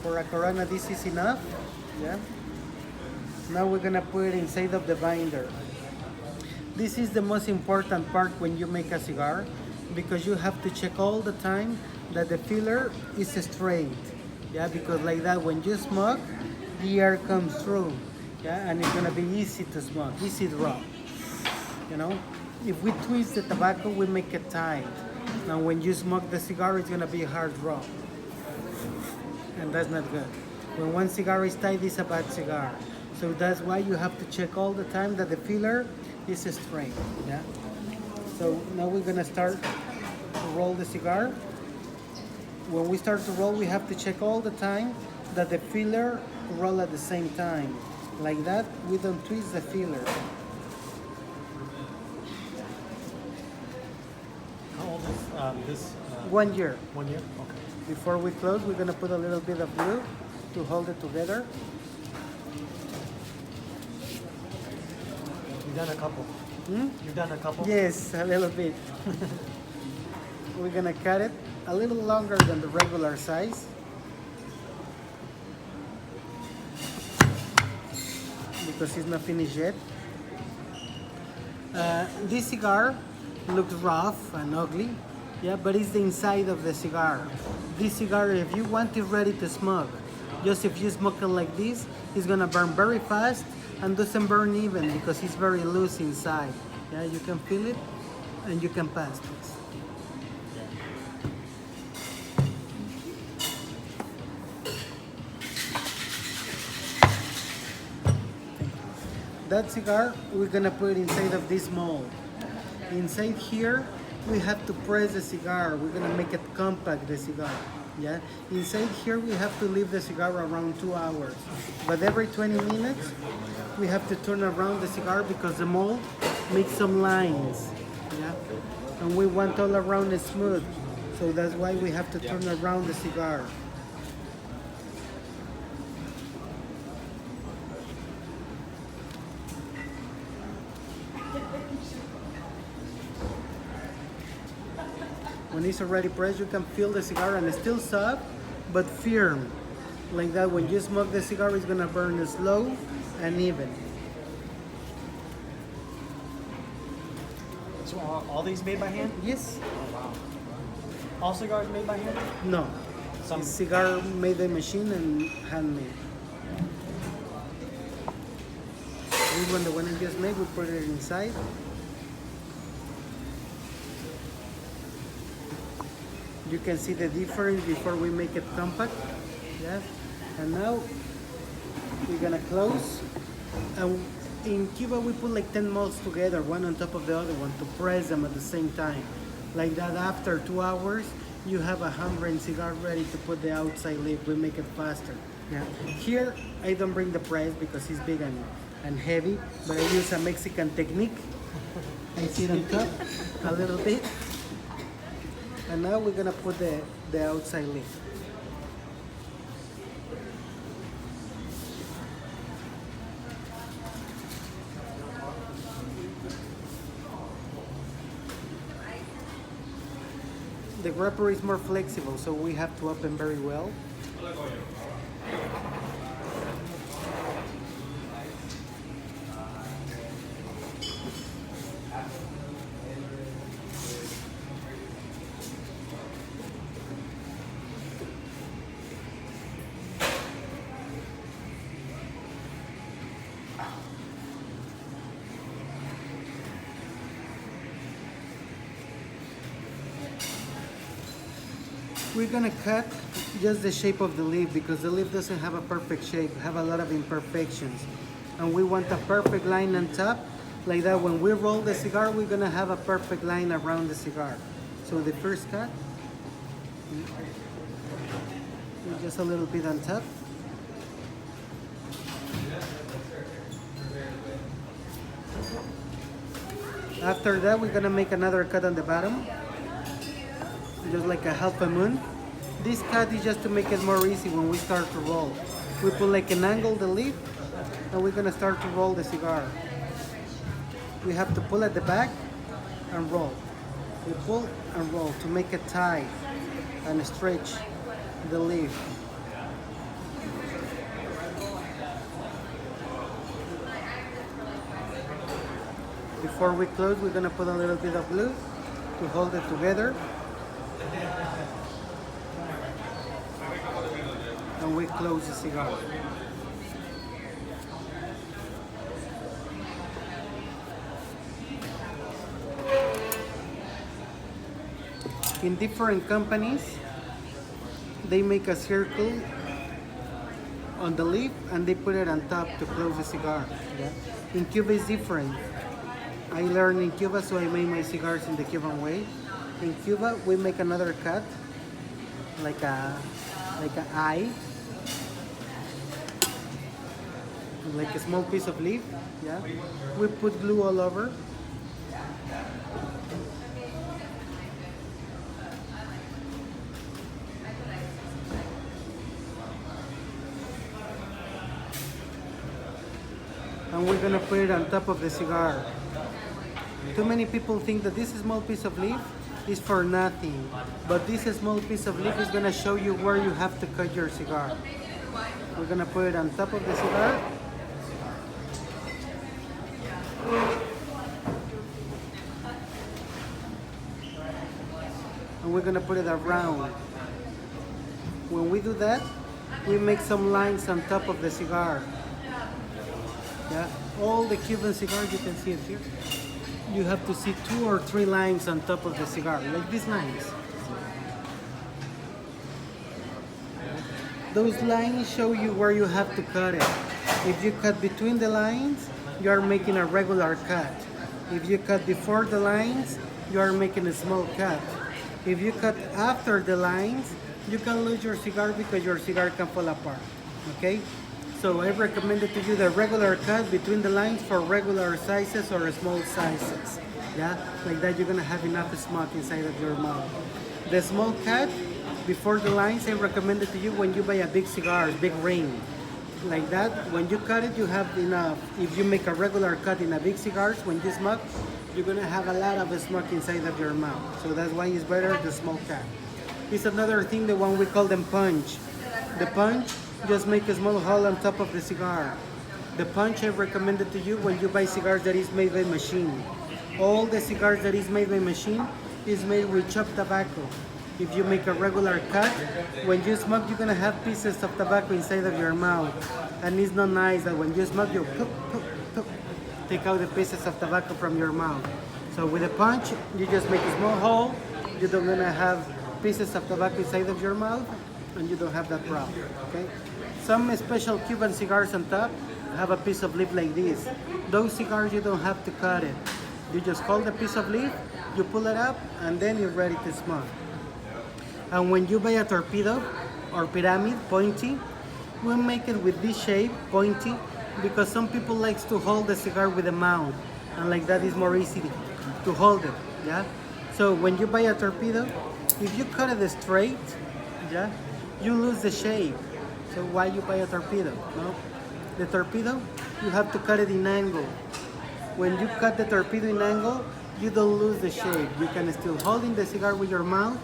For a Corona, this is enough. Yeah. Now we're gonna put it inside of the binder. This is the most important part when you make a cigar because you have to check all the time that the filler is straight. Yeah, because like that when you smoke, the air comes through. Yeah, and it's gonna be easy to smoke, easy to roll. You know, if we twist the tobacco, we make it tight. Now when you smoke the cigar, it's gonna be a hard roll. And that's not good. When one cigar is tight, it's a bad cigar. So that's why you have to check all the time that the filler is straight. Yeah. So now we're gonna start to roll the cigar. When we start to roll, we have to check all the time that the filler roll at the same time. Like that, we don't twist the filler. How old is this? 1 year. 1 year? Okay. Before we close, we're gonna put a little bit of glue to hold it together. You've done a couple. You've done a couple? Yes, a little bit. We're gonna cut it a little longer than the regular size. Because it's not finished yet. This cigar looks rough and ugly, yeah, but it's the inside of the cigar. This cigar, if you want it ready to smoke, just if you smoke it like this, it's gonna burn very fast and doesn't burn even because it's very loose inside. Yeah, you can feel it and you can pass this. That cigar, we're gonna put inside of this mold. Inside here, we have to press the cigar. We're gonna make it compact, the cigar. Yeah. Inside here, we have to leave the cigar around 2 hours. But every 20 minutes, we have to turn around the cigar because the mold makes some lines. Yeah. And we want all around it smooth. So that's why we have to turn around the cigar. When it's already pressed, you can feel the cigar and it's still soft, but firm. Like that, when you smoke the cigar, it's gonna burn slow and even. So are all these made by hand? Yes? Oh, wow. All cigars made by hand? No. Some Cigar made by machine and handmade. This one, the one I just made, we put it inside. You can see the difference before we make it compact. Yeah. And now we're gonna close. And in Cuba we put like 10 molds together, one on top of the other one, to press them at the same time. Like that, after 2 hours, you have a handmade cigar ready to put the outside lid. We make it faster. Yeah. Here I don't bring the press because it's big and heavy, but I use a Mexican technique. I sit on top a little bit. And now we're gonna put the outside lid. The wrapper is more flexible, so we have to open very well. We're gonna cut just the shape of the leaf because the leaf doesn't have a perfect shape, have a lot of imperfections. And we want a perfect line on top, like that when we roll the cigar, we're gonna have a perfect line around the cigar. So the first cut, just a little bit on top. After that, we're gonna make another cut on the bottom, just like a half a moon. This cut is just to make it more easy when we start to roll. We put like an angle the leaf, and we're gonna start to roll the cigar. We have to pull at the back and roll. We pull and roll to make it tight and stretch the leaf. Before we close, we're gonna put a little bit of glue to hold it together. And we close the cigar. In different companies, they make a circle on the leaf and they put it on top to close the cigar. Yeah. In Cuba it's different. I learned in Cuba, so I made my cigars in the Cuban way. In Cuba, we make another cut, like an eye, like a small piece of leaf. Yeah. We put glue all over. And we're gonna put it on top of the cigar. Too many people think that this small piece of leaf is for nothing, but this small piece of leaf is gonna show you where you have to cut your cigar. We're gonna put it on top of the cigar. And we're gonna put it around. When we do that, we make some lines on top of the cigar. Yeah, all the Cuban cigars, you can see it here. You have to see 2 or 3 lines on top of the cigar, like these lines. Those lines show you where you have to cut it. If you cut between the lines, you are making a regular cut. If you cut before the lines, you are making a small cut. If you cut after the lines, you can lose your cigar because your cigar can fall apart. Okay? So I recommend it to you the regular cut between the lines for regular sizes or small sizes. Yeah, like that you're gonna have enough smoke inside of your mouth. The small cut before the lines, I recommend it to you when you buy a big cigar, big ring. Like that, when you cut it, you have enough. If you make a regular cut in a big cigars, when you smoke, you're gonna have a lot of smoke inside of your mouth. So that's why it's better the small cut. It's another thing, the one we call them punch. The punch, just make a small hole on top of the cigar. The punch I recommended to you when you buy cigars that is made by machine. All the cigars that is made by machine is made with chopped tobacco. If you make a regular cut, when you smoke, you're gonna have pieces of tobacco inside of your mouth. And it's not nice that when you smoke, you take out the pieces of tobacco from your mouth. So with a punch, you just make a small hole. You don't gonna have pieces of tobacco inside of your mouth, and you don't have that problem, okay? Some special Cuban cigars on top have a piece of leaf like this. Those cigars, you don't have to cut it. You just hold the piece of leaf, you pull it up, and then you're ready to smoke. And when you buy a torpedo or pyramid, pointy, we make it with this shape, pointy, because some people likes to hold the cigar with the mouth, and like that is more easy to hold it, yeah? So when you buy a torpedo, if you cut it straight, yeah, you lose the shape. So why you buy a torpedo? No, the torpedo, you have to cut it in angle. When you cut the torpedo in angle, you don't lose the shape. You can still hold in the cigar with your mouth,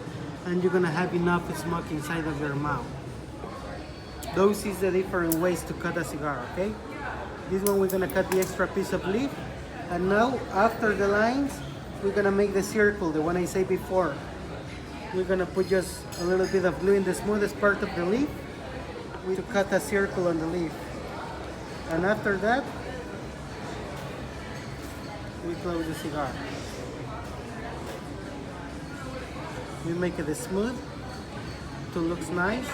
and you're gonna have enough smoke inside of your mouth. Those is the different ways to cut a cigar, okay? This one we're gonna cut the extra piece of leaf, and now after the lines, we're gonna make the circle, the one I said before. We're gonna put just a little bit of glue in the smoothest part of the leaf to cut a circle on the leaf. And after that, we close the cigar. We make it smooth to look nice.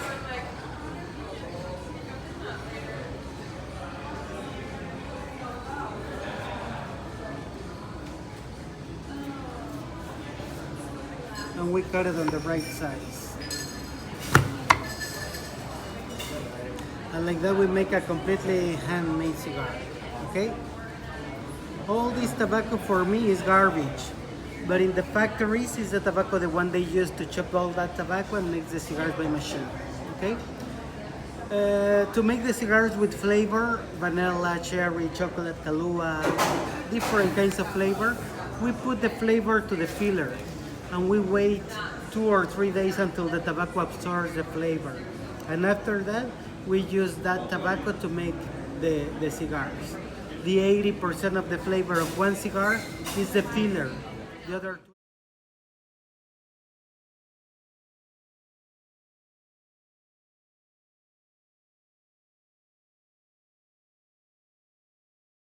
And we cut it on the right size. And like that we make a completely handmade cigar, okay? All this tobacco for me is garbage, but in the factories is the tobacco, the one they use to chop all that tobacco and make the cigars by machine, okay? To make the cigars with flavor, vanilla, cherry, chocolate, Kahlua, different kinds of flavor, we put the flavor to the filler and we wait 2 or 3 days until the tobacco absorbs the flavor. And after that, we use that tobacco to make the cigars. The 80% of the flavor of one cigar is the filler. The other